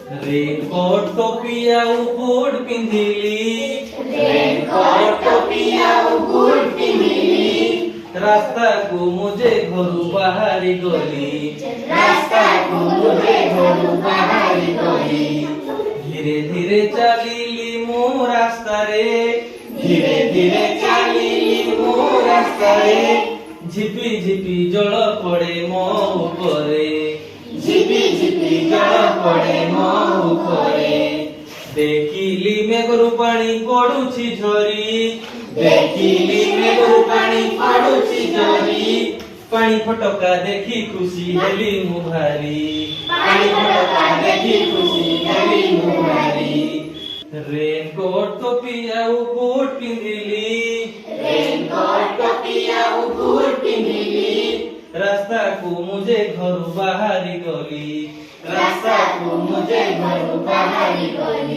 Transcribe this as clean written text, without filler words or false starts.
raincoat टोपी ଆଉ ବୁଟ ପିନ୍ଧିଲି रेनकोट टोपी ଆଉ ବୁଟ ପିନ୍ଧିଲି ରାସ୍ତାକୁ ମୁଁ ଯେ ଘରୁ ବାହାରି ଗଲି ରାସ୍ତାକୁ ମୁଁ ଯେ ଘରୁ ବାହାରି ଗଲି ଧୀରେ ଧୀରେ ଚାଲିଲି ମୋ ରାସ୍ତାରେ ଧୀରେ ଧୀରେ ଚାଲିଲି ମୋ ରାସ୍ତାରେ ଝିପି ଝିପି ଜଳ ପଡେ ମୋ ଉପରେ ଝିପି ଝିପି ଜଳ ପଡେ ମୋ ଉପରେ ଦେଖିଲି ମେଘରୁ ପାଣି ପଡୁଛି ଝରି ଦେଖିଲି ମେଘରୁ ପାଣି ପଡୁଛି ଝରି ପାଣି ଫଟକା ଦେଖି ଖୁସି ହେଲି ମୁଁ ଭାରି ପାଣି ଫଟକା ଦେଖି ଖୁସି ହେଲି ମୁଁ ଭାରି रेनकोट टोपी ଆଉ ବୁଟ ପିନ୍ଧିଲି रेनकोट टोपी ଆଉ ବୁଟ ପିନ୍ଧିଲି ରାସ୍ତାକୁ ମୁଁ ଯେ ଘରୁ ବାହାରି ଗଲି ରାସ୍ତାକୁ ମୁଁ ଯେ ଘରୁ ବାହାରି ଗଲି